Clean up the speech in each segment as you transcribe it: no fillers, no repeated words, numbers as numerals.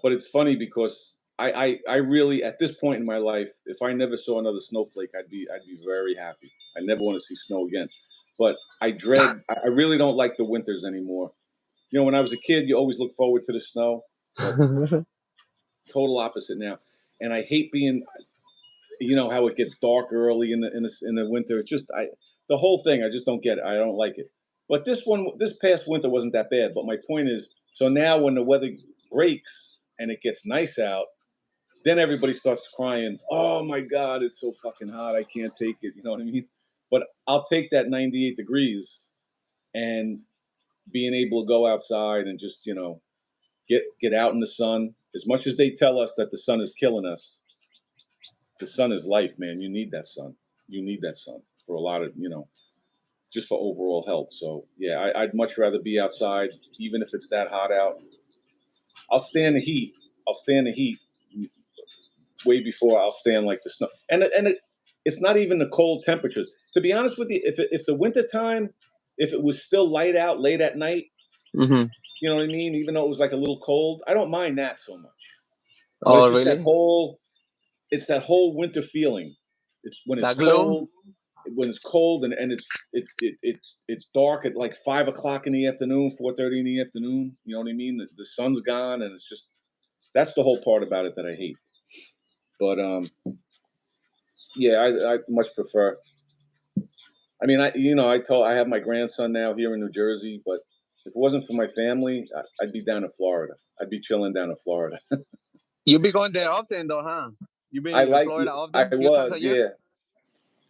but it's funny because I really, at this point in my life, if I never saw another snowflake, I'd be very happy. I never want to see snow again. But I really don't like the winters anymore. You know, when I was a kid, you always look forward to the snow, but total opposite now. And I hate being, how it gets dark early in the winter. It's just the whole thing. I just don't get it. I don't like it. But this past winter wasn't that bad. But my point is, so now when the weather breaks and it gets nice out, then everybody starts crying. Oh my God, it's so fucking hot. I can't take it. You know what I mean? But I'll take that 98 degrees and being able to go outside and just get out in the sun. As much as they tell us that the sun is killing us, the sun is life, man. You need that sun. You need that sun for a lot of, just for overall health. So yeah, I'd much rather be outside, even if it's that hot out. I'll stand the heat. I'll stand the heat way before I'll stand like the snow. It's not even the cold temperatures. To be honest with you, if the winter time, if it was still light out late at night, Mm-hmm. you know what I mean? Even though it was like a little cold, I don't mind that so much. But it's Oh, just really? it's that whole winter feeling. It's That glow? when it's cold and it's dark at like 5 o'clock in the afternoon, 4:30 in the afternoon. You know what I mean? The sun's gone, and it's just that's the whole part about it that I hate. But yeah, I much prefer. I mean, I have my grandson now here in New Jersey, but if it wasn't for my family, I'd be down in Florida. I'd be chilling down in Florida. You be going there often though, huh? You I been in like. Florida I often? Few times was, a year? yeah.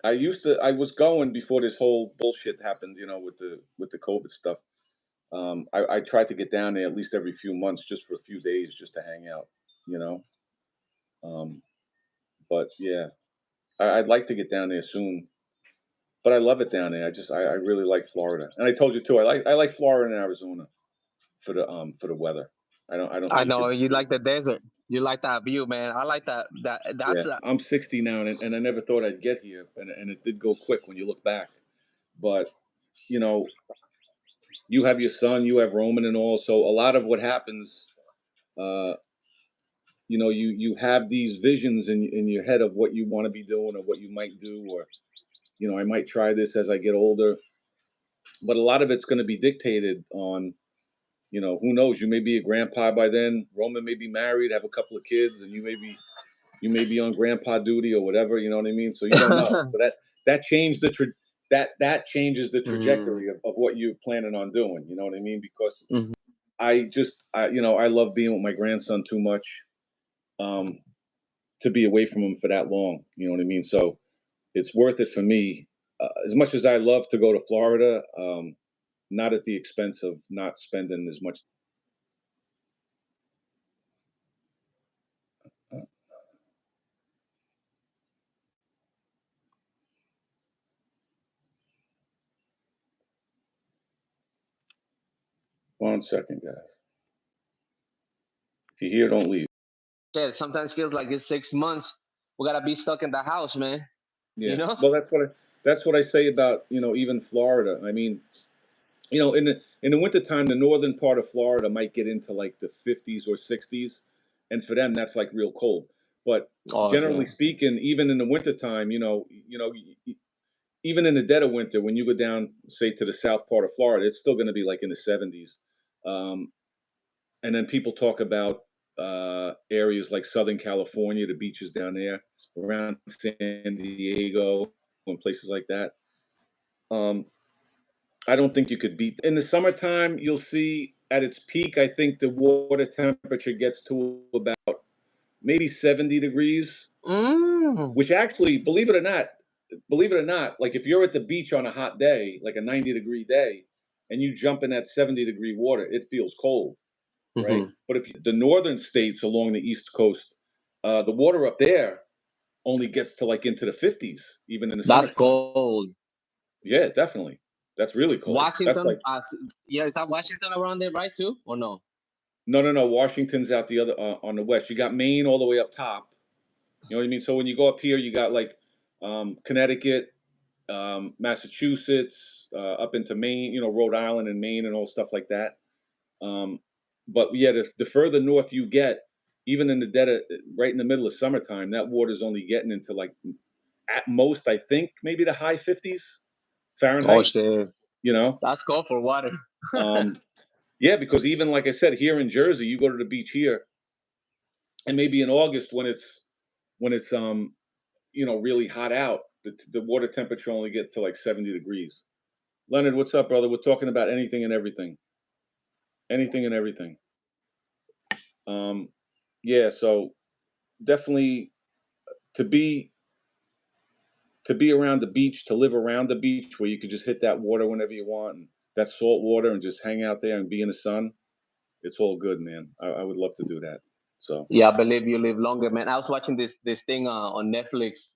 I was going before this whole bullshit happened, with the COVID stuff. I tried to get down there at least every few months, just for a few days, just to hang out, you know. Um, but yeah, I'd like to get down there soon. But I love it down there. I really like Florida, and I told you too. I like Florida and Arizona for the weather. I don't I think you know could. you like the desert. You like that view, man. I like that. Yeah, That's I'm 60 now, and I never thought I'd get here, and it did go quick when you look back. But you know, you have your son, you have Roman, and all. So a lot of what happens, uh, you have these visions in your head of what you want to be doing or what you might do, or I might try this as I get older. But a lot of it's going to be dictated on, who knows? You may be a grandpa by then. Roman may be married, have a couple of kids, and you may be on grandpa duty or whatever. You know what I mean? So you don't know. So that changed that changes the Mm, trajectory of what you're planning on doing. You know what I mean? Because mhm. I love being with my grandson too much, um, to be away from him for that long. You know what I mean? So it's worth it for me. As much as I love to go to Florida, not at the expense of not spending as much. 1 second, guys. If you're here, don't leave. Yeah, sometimes feels like it's 6 months. We gotta be stuck in the house, man. You Yeah. know? Well, that's what I say about even Florida. I mean, in the wintertime, the northern part of Florida might get into like the 50s or 60s, and for them that's like real cold. But Oh generally yeah. speaking, even in the wintertime, even in the dead of winter, when you go down, say, to the south part of Florida, it's still going to be like in the 70s. Um, and then people talk about areas like Southern California, the beaches down there around San Diego and places like that. Um, I don't think you could beat. In the summertime, you'll see at its peak, I think the water temperature gets to about maybe 70 degrees, Mm. which actually, believe it or not, like if you're at the beach on a hot day, like a 90-degree day, and you jump in that 70-degree water, it feels cold, right? Hmm. But if the northern states along the East Coast, the water up there only gets to like into the 50s, even in the That's summertime. cold. Yeah, definitely. That's really cold. That's Washington, like yeah, is that Washington around there, right, too? Or no? No, no, no. Washington's out the other on the west. You got Maine all the way up top. You know what I mean? So when you go up here, you got like Connecticut, Massachusetts, up into Maine. Rhode Island and Maine and all stuff like that. Um, but yeah, the further north you get, even in the dead of, right in the middle of summertime, that water's only getting into like at most, I think maybe the high 50s Oh Fahrenheit. shit, You know, that's cold for water. yeah, because even like I said, here in Jersey, you go to the beach here, and maybe in August when it's really hot out, the water temperature only get to like 70 degrees. Leonard, what's up, brother? We're talking about anything and everything, anything and everything. Um, yeah, so definitely to be to be around the beach, to live around the beach where you could just hit that water whenever you want, and that salt water, and just hang out there and be in the sun. It's all good, man. I would love to do that. So, Yeah, I believe you live longer, man. I was watching this thing on Netflix.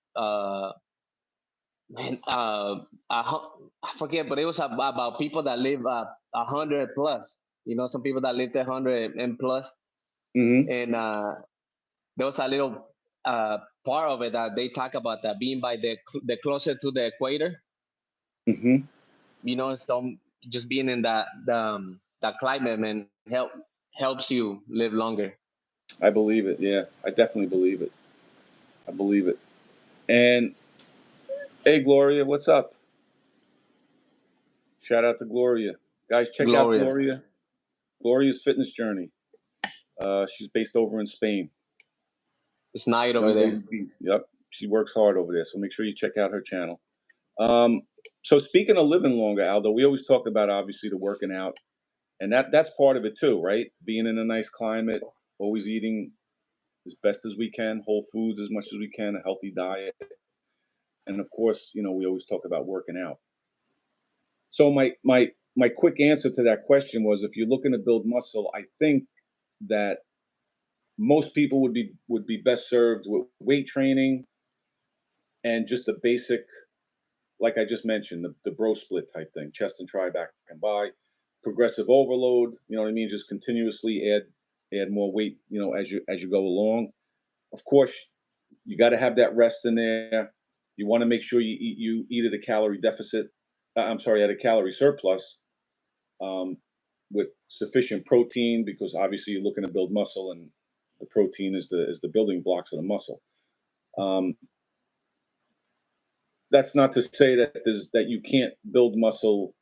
Man, I forget, but it was about people that live 100 plus. You know, some people that live 100 and plus, hmm and there was a little uh, part of it that they talk about that being by the closer to the equator. hmm You know, some just being in that climate, man, helps you live longer. I believe it. Yeah, I definitely believe it. I believe it. And hey, Gloria, what's up? Shout out to Gloria, guys. Check out Gloria, Gloria's fitness journey. She's based over in Spain. it's night over Young there. lady beast. Yep, she works hard over there. So make sure you check out her channel. Um, so speaking of living longer, Aldo, we always talk about obviously the working out, and that's part of it too, right? Being in a nice climate, always eating as best as we can, whole foods as much as we can, a healthy diet, and of course, we always talk about working out. So my quick answer to that question was, if you're looking to build muscle, I think that most people would be best served with weight training and just the basic, like I just mentioned, the bro split type thing, chest and try, back and by, progressive overload. You know what I mean? Just continuously add more weight, as you go along. Of course, you got to have that rest in there. You want to make sure you eat at a calorie deficit. I'm sorry, at a calorie surplus, um, with sufficient protein, because obviously you're looking to build muscle, and the protein is the building blocks of the muscle. Um, that's not to say that you can't build muscle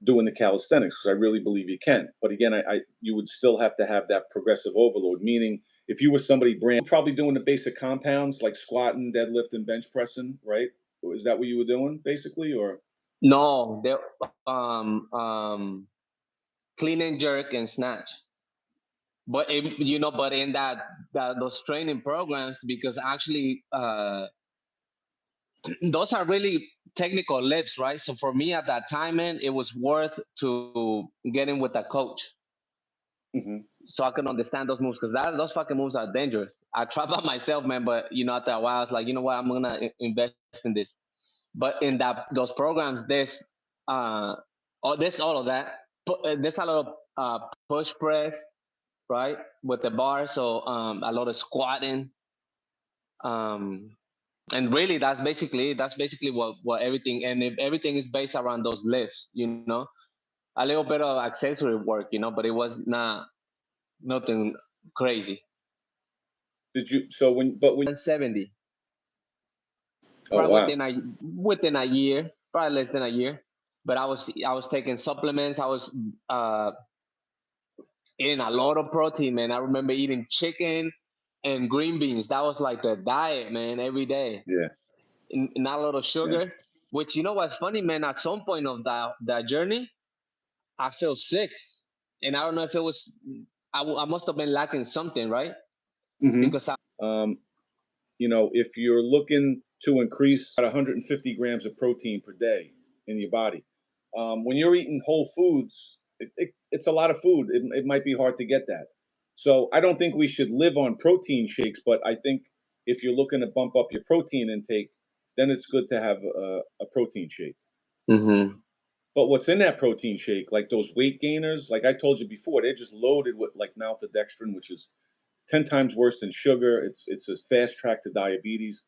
doing the calisthenics, because I really believe you can. But again, you would still have to have that progressive overload. Meaning, if you were somebody probably doing the basic compounds like squatting, deadlifting, bench pressing, right? Is that what you were doing basically, or? No, they clean and jerk and snatch. But but in that those training programs, because actually those are really technical lifts, right? So for me at that time, man, it was worth to get in with a coach hmm so I can understand those moves, because those fucking moves are dangerous. I tried by myself, man, but after a while, I was like, you know what, I'm gonna invest in this. But in those programs, uh, there's all of that. There's a lot of push press, right, with the bar. So a lot of squatting, um, and really that's basically what everything, and if everything is based around those lifts, a little bit of accessory work, but it was nothing crazy. Did you? So when? 170, Oh probably wow. within a year, probably less than a year. But I was taking supplements. I was uh, eating a lot of protein, man. I remember eating chicken and green beans. That was like the diet, man, every day. Yeah. Not a lot of Yeah. sugar. Which, what's funny, man. At some point of that journey, I felt sick, and I don't know if it was. I must have been lacking something, right? hmm Because Um, if you're looking to increase about 150 grams of protein per day in your body, when you're eating whole foods, it's a lot of food. It might be hard to get that. So I don't think we should live on protein shakes, but I think if you're looking to bump up your protein intake, then it's good to have a protein shake. hmm But what's in that protein shake, like those weight gainers, like I told you before, they're just loaded with like maltodextrin, which is 10 times worse than sugar. It's a fast track to diabetes.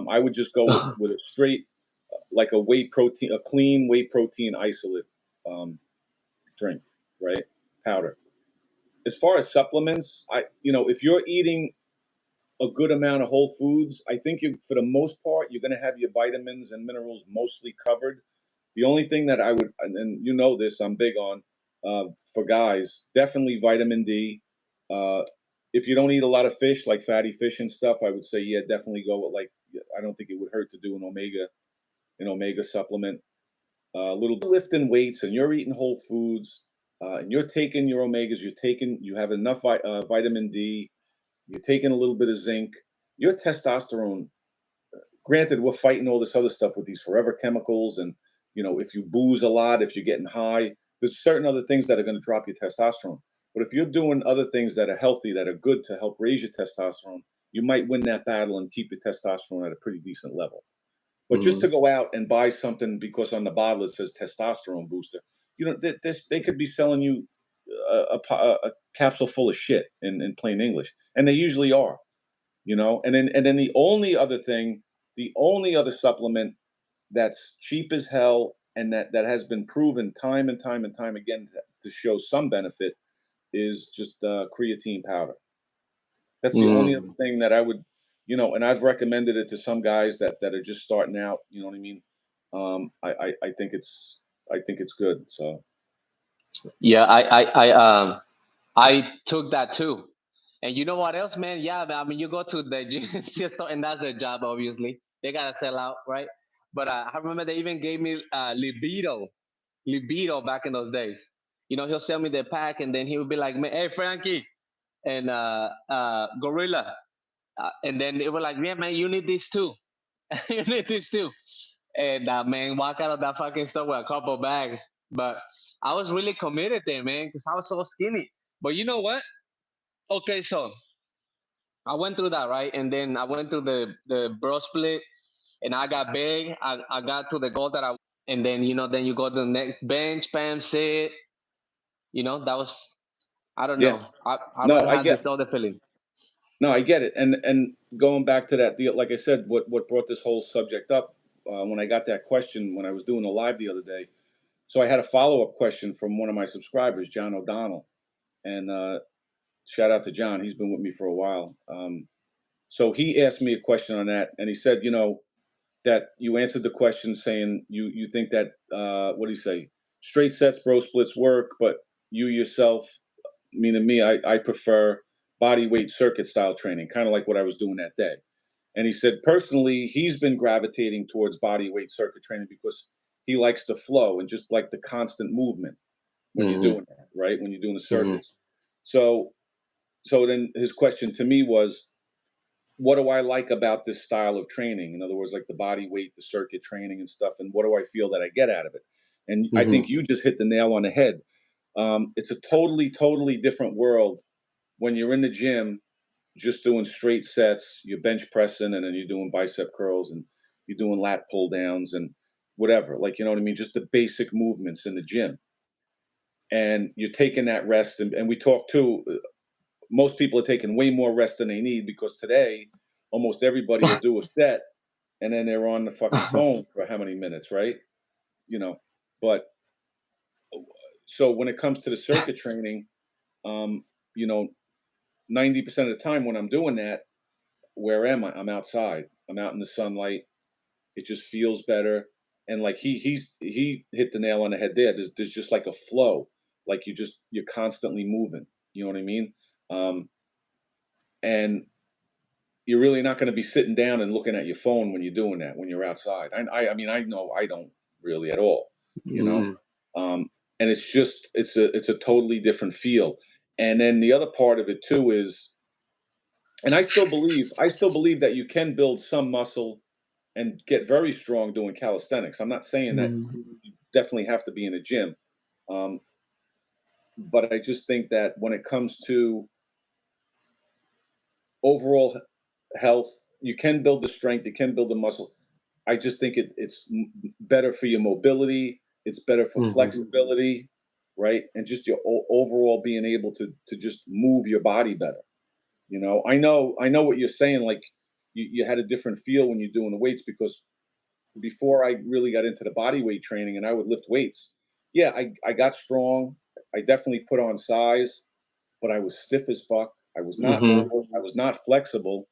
I would just go with a straight, like a clean whey protein isolate, um, drink, right? Powder. as far as supplements, if you're eating a good amount of whole foods, I think for the most part, you're going to have your vitamins and minerals mostly covered. The only thing that I would, and you know this, I'm big on for guys, definitely vitamin D. Uh, if you don't eat a lot of fish, like fatty fish and stuff, I would say, yeah, definitely go with I don't think it would hurt to do an omega supplement. A little lifting weights, and you're eating whole foods, and you're taking your omegas, you have enough vitamin D, you're taking a little bit of zinc, your testosterone, granted, we're fighting all this other stuff with these forever chemicals. And, if you booze a lot, if you're getting high, there's certain other things that are going to drop your testosterone. But if you're doing other things that are healthy, that are good to help raise your testosterone, you might win that battle and keep your testosterone at a pretty decent level. But just to go out and buy something because on the bottle it says testosterone booster, they could be selling you a capsule full of shit in plain English, and they usually are. And then the only other supplement that's cheap as hell and that has been proven time and time and time again to show some benefit is just creatine powder. That's the only other thing that I would, and I've recommended it to some guys that are just starting out. You know what I mean? I think it's good. So Yeah, I took that too. And you know what else, man? Yeah, I mean, you go to the gym store, and that's their job, obviously. They gotta sell out, right? But I remember they even gave me libido back in those days. He'll sell me the pack, and then he would be like, "Hey, Frankie," and Gorilla, and then they were like, "Yeah, man, you need this too. You need this too." And man, walk out of that fucking store with a couple bags. But I was really committed there, man, because I was so skinny. But you know what? Okay, so I went through that, right? And then I went through the bro split, and I got big. I got to the goal that and then then you go to the next bench, spam, sit. That was, I don't yeah, know. I no, rather I had get this other feeling. no, I get it. And going back to that, like I said, what brought this whole subject up when I got that question when I was doing the live the other day. So I had a follow up question from one of my subscribers, John O'Donnell, and shout out to John. He's been with me for a while. So he asked me a question on that, and he said, that you answered the question saying you think that what do you say? Straight sets, bro splits work, but you yourself, meaning me, I prefer body weight circuit style training, kind of like what I was doing that day. And he said personally, he's been gravitating towards body weight circuit training because he likes the flow and just like the constant movement when you're Mm-hmm. doing that, right? When you're doing the Mm-hmm. circuits. So then his question to me was, what do I like about this style of training? In other words, like the body weight, the circuit training and stuff, and what do I feel that I get out of it? And I Mm-hmm. think you just hit the nail on the head. It's a totally, totally different world when you're in the gym, just doing straight sets, you're bench pressing, and then you're doing bicep curls and you're doing lat pull downs and whatever. Like, you know what I mean? Just the basic movements in the gym. And you're taking that rest. And we talk too, most people are taking way more rest than they need because today, almost everybody will do a set and then they're on the fucking phone for how many minutes, right? You know, but so when it comes to the circuit training, um, you know, 90% of the time when I'm doing that, where am I? I'm outside. I'm out in the sunlight. It just feels better. And like he hit the nail on the head there. There's just like a flow. Like you're constantly moving. You know what I mean? And you're really not going to be sitting down and looking at your phone when you're doing that when you're outside. I mean I know I don't really at all, you know. Mm-hmm. Um, and it's a totally different feel. And then the other part of it too is, and I still believe that you can build some muscle and get very strong doing calisthenics. I'm not saying that you definitely have to be in a gym, um, but I just think that when it comes to overall health, you can build the strength, you can build the muscle. I just think it's better for your mobility. It's better for Mm-hmm. flexibility, right? And just your overall being able to just move your body better. I know what you're saying. Like you had a different feel when you're doing the weights because before I really got into the body weight training and I would lift weights, yeah, I got strong. I definitely put on size, but I was stiff as fuck. I was not Mm-hmm. mobile. I was not flexible.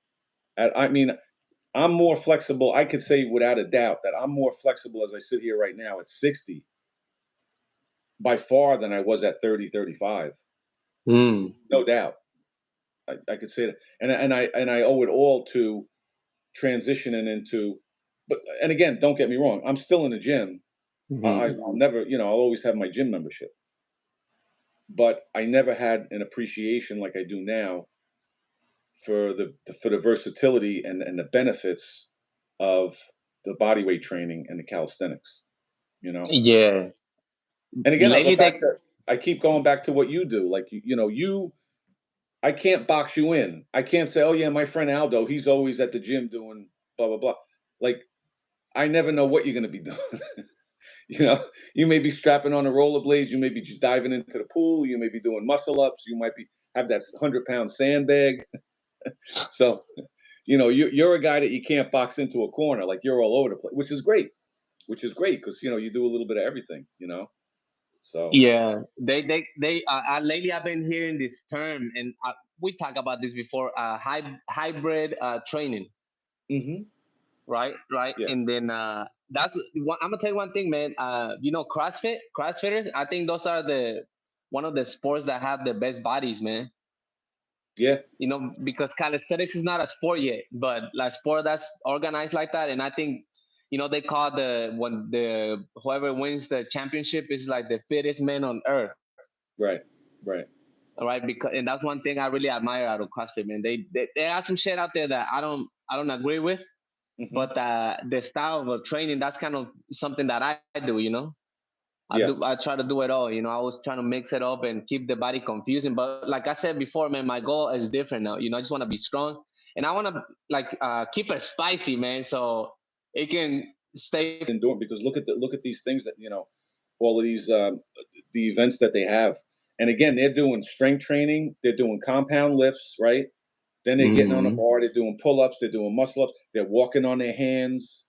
I mean, I'm more flexible. I could say without a doubt that I'm more flexible as I sit here right now at 60 by far than I was at 30, 35. Mm. No doubt. I could say that. And I owe it all to transitioning into, but, and again, don't get me wrong, I'm still in the gym. Mm-hmm. I'll never, I'll always have my gym membership, but I never had an appreciation like I do now for the versatility and the benefits of the body weight training and the calisthenics, you know. Yeah. And again, I'll go Lately, back they. to I keep going back to what you do. Like you I can't box you in. I can't say, oh yeah, my friend Aldo, he's always at the gym doing blah blah blah. Like I never know what you're going to be doing. You may be strapping on the rollerblades. You may be diving into the pool. You may be doing muscle ups. You might be have that 100-pound sandbag. So, you're a guy that you can't box into a corner. Like you're all over the place, which is great. Which is great because you do a little bit of everything. So. Yeah, they. Lately, I've been hearing this term, and we talked about this before. Hybrid training, Hmm. right? Right, Yeah. and then that's one. I'm gonna tell you one thing, man. CrossFitters. I think those are the one of the sports that have the best bodies, man. Yeah. Because calisthenics is not a sport yet, but like sport that's organized like that, and I think they call the whoever wins the championship is like the fittest man on earth. Right. Right. Right, because and that's one thing I really admire out of CrossFit, man. They have some shit out there that I don't agree with, Hmm. but the style of training, that's kind of something that I do. Yeah. I try to do it all. I was trying to mix it up and keep the body confusing. But like I said before, man, my goal is different now. I just want to be strong, and I want to like keep it spicy, man, so it can stay. Indoor, because look at these things that all of these the events that they have, and again, they're doing strength training. They're doing compound lifts, right? Then they're getting on a Mm, bar. They're doing pull-ups. They're doing muscle-ups. They're walking on their hands.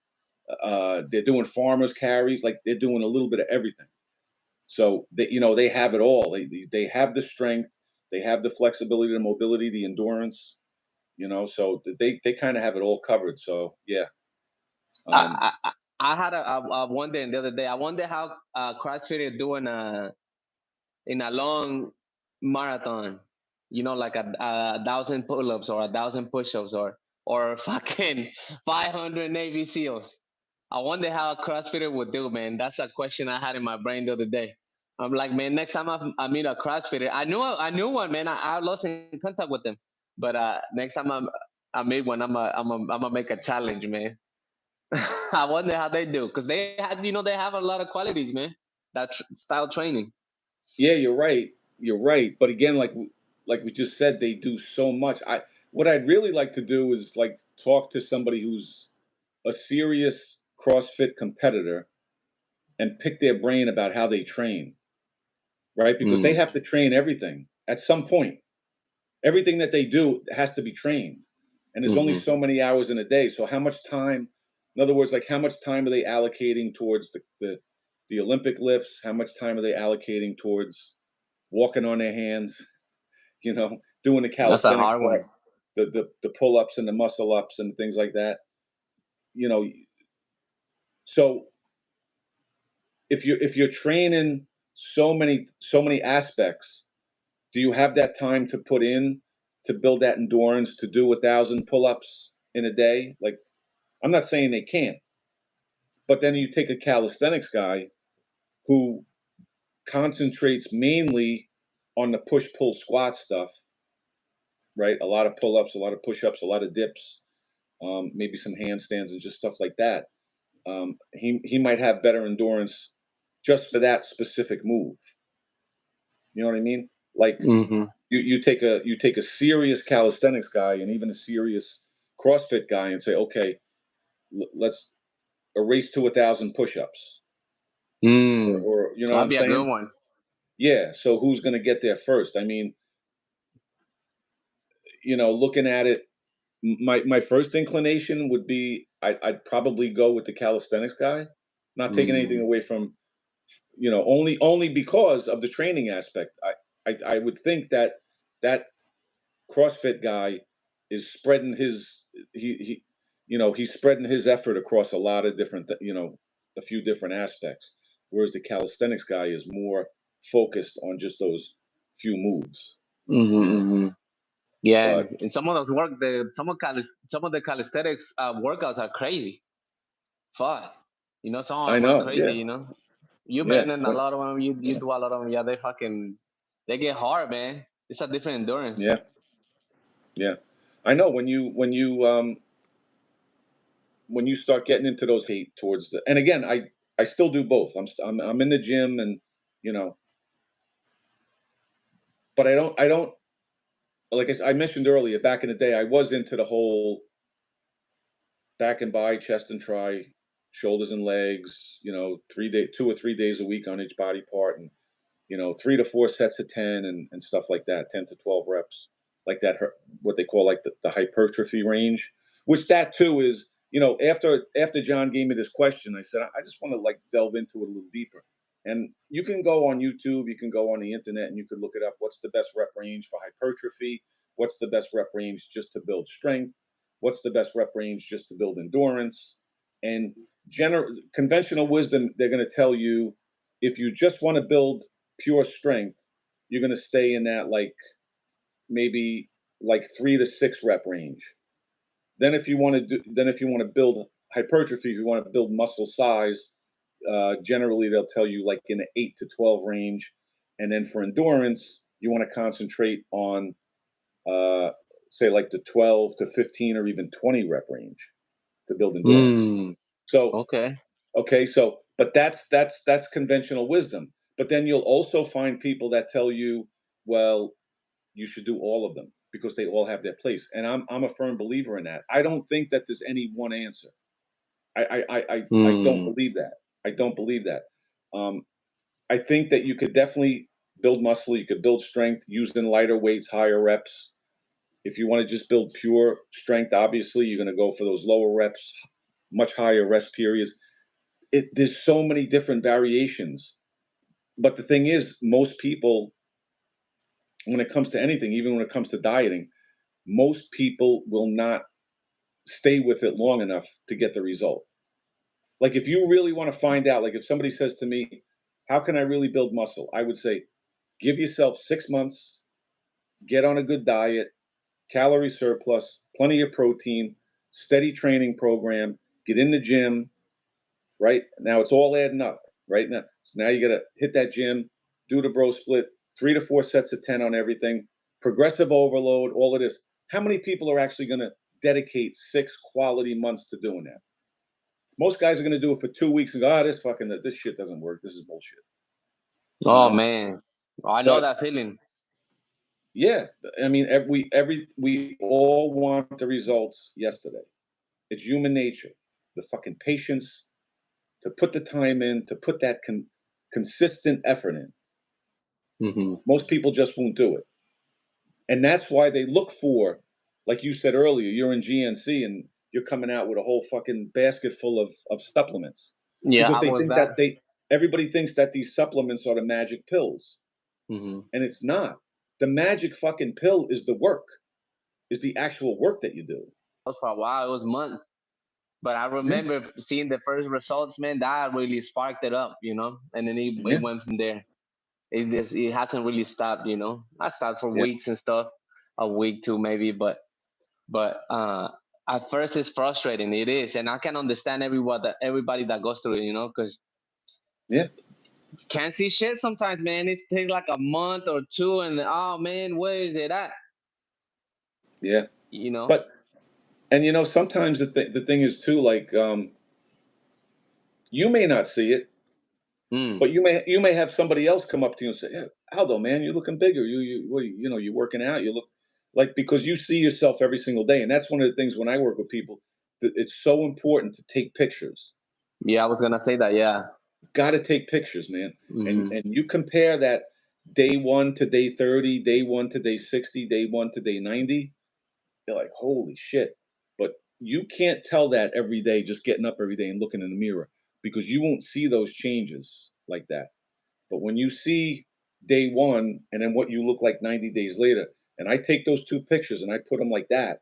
They're doing farmers carries. Like they're doing a little bit of everything. So they have it all. They have the strength. They have the flexibility, the mobility, the endurance. So they kind of have it all covered. So yeah. Um, I, I I had a wonder the other day. I wonder how CrossFit is doing in a long marathon, like a thousand pull-ups or a thousand push-ups or fucking 500 Navy SEALs. I wonder how a CrossFitter would do, man. That's a question I had in my brain the other day. I'm like, man, next time I meet a CrossFitter, I knew one, man. I lost in contact with them, but next time I meet one, I'm gonna make a challenge, man. I wonder how they do because they have a lot of qualities, man. That style training. yeah, you're right. You're right. But again, like we just said, they do so much. What I'd really like to do is like talk to somebody who's a serious CrossFit competitor and pick their brain about how they train, right? Because they Mm. have to train everything at some point. Everything that they do has to be trained. And there's only Hmm. so many hours in a day. So how much time, in other words, like how much time are they allocating towards the Olympic lifts? How much time are they allocating towards walking on their hands, doing the That's a calisthenics hard stuff, one. the pull-ups and the muscle ups and things like that. You know, so if you're training so many aspects, do you have that time to put in to build that endurance to do 1,000 pull-ups in a day? Like, I'm not saying they can't, but then you take a calisthenics guy who concentrates mainly on the push-pull squat stuff, right? A lot of pull-ups, a lot of push-ups, a lot of dips, maybe some handstands and just stuff like that. He might have better endurance just for that specific move. You know what I mean? Like Hmm. you take a serious calisthenics guy and even a serious CrossFit guy and say, okay, let's a race to 1,000 push-ups, Mm. or you know what That'd I'm be a good saying? one. Yeah. So who's going to get there first? I mean, looking at it, my first inclination would be I'd probably go with the calisthenics guy, not taking anything Mm. away from only because of the training aspect. I would think that that CrossFit guy is spreading his he's spreading his effort across a lot of different a few different aspects, whereas the calisthenics guy is more focused on just those few moves. Mm-hmm. Yeah, But and some of those some of the calisthenics workouts are crazy. Fuck, some of I them are know, crazy. yeah, You yeah, been in a lot of them. You do a lot of them. Yeah, they get hard, man. It's a different endurance. yeah, yeah. I know when you start getting into those hate towards and again, I still do both. I'm in the gym and you know, but I don't like I mentioned earlier. Back in the day, I was into the whole back and by, chest and try, shoulders and legs. 2 or 3 days a week on each body part, and 3 to 4 sets of 10 and stuff like that, 10 to 12 reps, like that, what they call like the hypertrophy range, which that too is, after John gave me this question, I said, I just want to like delve into it a little deeper. And you can go on YouTube, you can go on the internet, and you could look it up. What's the best rep range for hypertrophy? What's the best rep range just to build strength? What's the best rep range just to build endurance? And conventional wisdom, they're going to tell you if you just want to build pure strength, you're going to stay in that like maybe like 3 to 6 rep range. Then if you want to build hypertrophy, if you want to build muscle size, generally they'll tell you like in the 8 to 12 range. And then for endurance, you want to concentrate on uh, say like the 12 to 15 or even 20 rep range to build endurance. Mm, So okay. okay, so but that's conventional wisdom. But then you'll also find people that tell you, well, you should do all of them because they all have their place. And I'm a firm believer in that. I don't think that there's any one answer. I don't Mm, believe that. I don't believe that. Um, I think that you could definitely build muscle. You could build strength using lighter weights, higher reps. If you want to just build pure strength, obviously you're going to go for those lower reps, much higher rest periods. There's so many different variations. But the thing is, most people, when it comes to anything, even when it comes to dieting, most people will not stay with it long enough to get the result. Like if you really want to find out, like if somebody says to me, how can I really build muscle? I would say, give yourself 6 months, get on a good diet, calorie surplus, plenty of protein, steady training program, get in the gym, right? Now it's all adding up, right? Now you got to hit that gym, do the bro split, 3 to 4 sets of 10 on everything, progressive overload, all of this. How many people are actually going to dedicate 6 quality months to doing that? Most guys are going to do it for 2 weeks and go, this shit doesn't work. This is bullshit, you oh know? man, I know But that feeling. yeah, I mean, we all want the results yesterday. It's human nature. The fucking patience to put the time in, to put that consistent effort in. Hmm. Most people just won't do it. And that's why they look for, like you said earlier, you're in GNC and you're coming out with a whole fucking basket full of supplements Yeah, because I they was think that. that everybody thinks that these supplements are the magic pills. Hmm. And it's not. The magic fucking pill is the work, is the actual work that you do. For a while, it was months. But I Yeah. remember seeing the first results, man. That really sparked it up. And then it Yeah. went from there. It hasn't really stopped. I stopped for Yeah. weeks and stuff, a week too maybe, but at first it's frustrating. It is, and I can understand everybody that goes through it. Because Yeah. can't see shit sometimes, man. It takes like a month or two, and oh man, where is it at? Yeah. You know. But and sometimes the thing is too, like you may not see it, Mm. but you may have somebody else come up to you and say, "Yeah, Aldo, man, you're looking bigger. You're working out. You look like," because you see yourself every single day, and that's one of the things when I work with people that it's so important to take pictures. Yeah, I was gonna say that. Yeah. Got to take pictures, man, and Hmm. you compare that day one to day 30, day one to day 60, day one to day 90. You're like, holy shit! But you can't tell that every day, just getting up every day and looking in the mirror, because you won't see those changes like that. But when you see day one and then what you look like 90 days later, and I take those 2 pictures and I put them like that,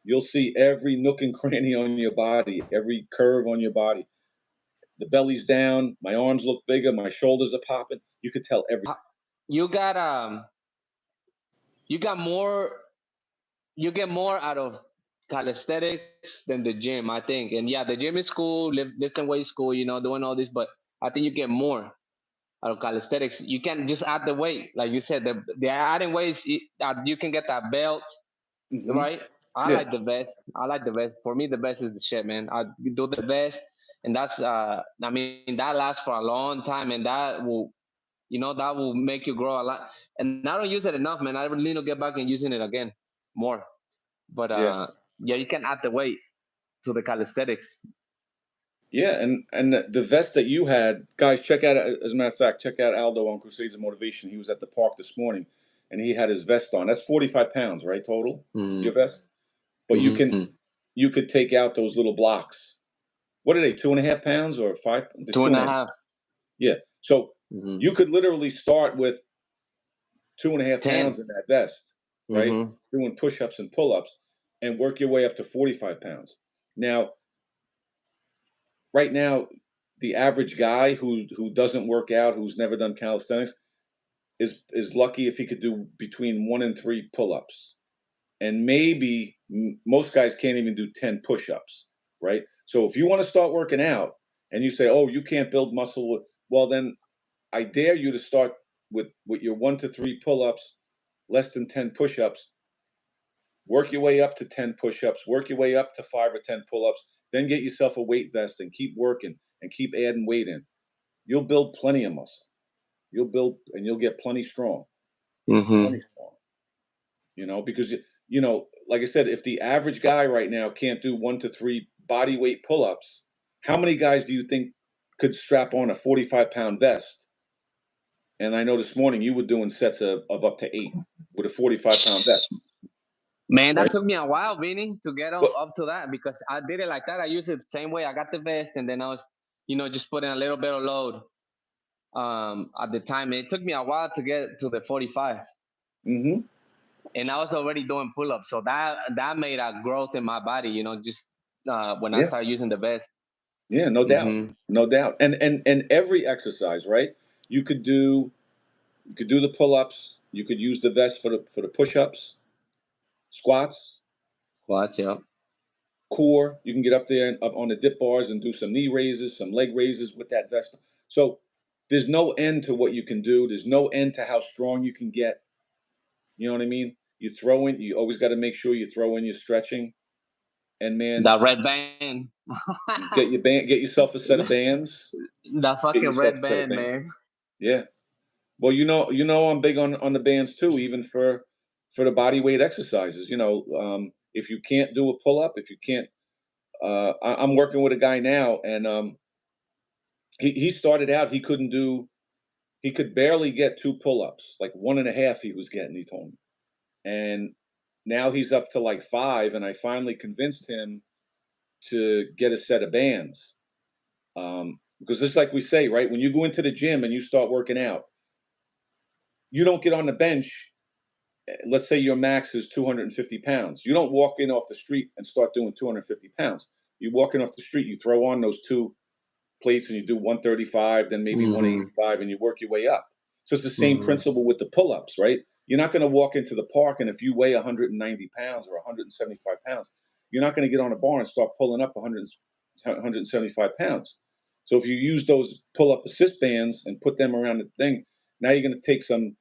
you'll see every nook and cranny on your body, every curve on your body. The belly's down, my arms look bigger, my shoulders are popping. You could tell everything. You got you got more you get more out of calisthenics than the gym, I think. And yeah, the gym is cool, lifting weights cool, doing all this, but I think you get more out of calisthenics. You can just add the weight, like you said. The adding weights, you can get that belt, Hmm. right? I Yeah, like the vest. I like the vest. For me, the vest is the shit, man. I do the vest, and that's I mean that lasts for a long time, and that will make you grow a lot. And I don't use it enough, man. I really need to get back and using it again more. But yeah, yeah, you can add the weight to the calisthenics. yeah. And the vest that you had, guys, check out. As a matter of fact, check out Aldo on Crusades of Motivation. He was at the park this morning, and he had his vest on. That's 45 pounds, right, total, your Mm-hmm. vest. But you could take out those little blocks. What are they? 2.5 pounds or five? The Two two and and a a half. half. Yeah. So Mm-hmm. you could literally start with 2.5 pounds 10. in that vest, right? Mm-hmm. Doing push-ups and pull-ups, and work your way up to 45 pounds. Now, right now, the average guy who doesn't work out, who's never done calisthenics, is lucky if he could do between 1 and 3 pull-ups, and maybe most guys can't even do 10 push-ups, right? So if you want to start working out, and you say, "Oh, you can't build muscle," well then I dare you to start with your 1 to 3 pull-ups, less than 10 push-ups. Work your way up to 10 push-ups, work your way up to 5 or 10 pull-ups, then get yourself a weight vest and keep working and keep adding weight in. You'll build plenty of muscle. You'll build and you'll get plenty strong. Mm-hmm. Plenty strong. Because like I said, if the average guy right now can't do 1 to 3 body weight pull-ups, how many guys do you think could strap on a 45-pound vest? And I know this morning you were doing sets of up to 8 with a 45-pound vest, Man, right? that took me a while, Vinny, to get But up to that because I did it like that. I used it the same way. I got the vest and then I was, just putting a little bit of load at the time. It took me a while to get to the 45. hmm And I was already doing pull-ups. So that made a growth in my body, just when I yeah, started using the vest. yeah, no doubt, Mm-hmm. no doubt. And every exercise, right? You could do you could do the pull-ups. You could use the vest for the push-ups, squats, Watch, yeah. core. You can get up there and up on the dip bars and do some knee raises, some leg raises with that vest. So there's no end to what you can do. There's no end to how strong you can get. You know what I mean? You always got to make sure you throw in your stretching. And man, That red band. get yourself a set of bands. That Get fucking yourself red a set of band, bands. man. Yeah. Well, I'm big on the bands too, even for the body weight exercises. If you can't do a pull up, if you can't, I'm working with a guy now, and he started out he could barely get 2 pull ups, like 1.5 he was getting. He told me, and now he's up to like 5, and I finally convinced him to get a set of bands. Because just like we say, right, when you go into the gym and you start working out, you don't get on the bench. Let's say your max is 250 pounds. You don't walk in off the street and start doing 250 pounds. You walk in off the street, you throw on those 2 plates and you do 135, then maybe Mm-hmm. 185, and you work your way up. So it's the same Mm-hmm. principle with the pull ups, right? You're not going to walk into the park, and if you weigh 190 pounds or 175 pounds, you're not going to get on a bar and start pulling up 175 pounds. So if you use those pull up assist bands and put them around the thing, now you're going to take some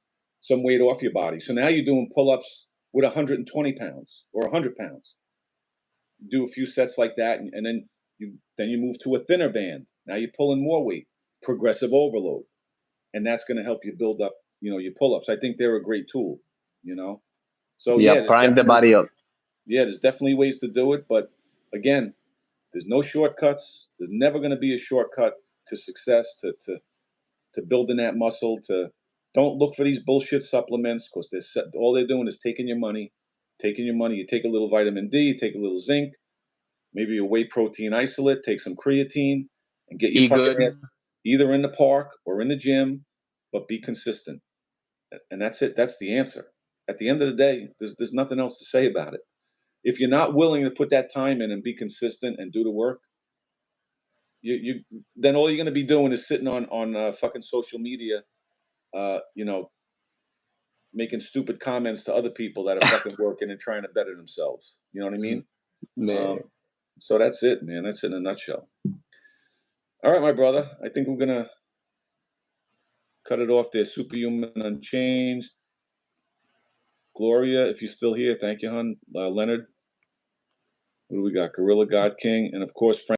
weight off your body. So now you're doing pull ups with 120 pounds or 100 pounds. Do a few sets like that, and then you move to a thinner band. Now you're pulling more weight, progressive overload, and that's going to help you build up, your pull-ups. I think they're a great tool, you know. So Yeah, yeah, prime the body up. there's definitely ways to do it, but again, there's no shortcuts. There's never going to be a shortcut to success, to building that muscle. To Don't look for these bullshit supplements, because all they're doing is taking your money, taking your money. You take a little vitamin D, you take a little zinc, maybe a whey protein isolate, take some creatine, and get your Eat fucking good. ass either in the park or in the gym, but be consistent. And that's it. That's the answer. At the end of the day, there's nothing else to say about it. If you're not willing to put that time in and be consistent and do the work, you then all you're going to be doing is sitting on fucking social media, you know, making stupid comments to other people that are fucking working and trying to better themselves. You know what I mean? Man. So that's it, man. That's it in a nutshell. All right, my brother. I think we're gonna cut it off there. Superhuman Unchanged. Gloria, if you're still here, thank you, hon. Leonard. What do we got? Gorilla God King, and of course, Frank.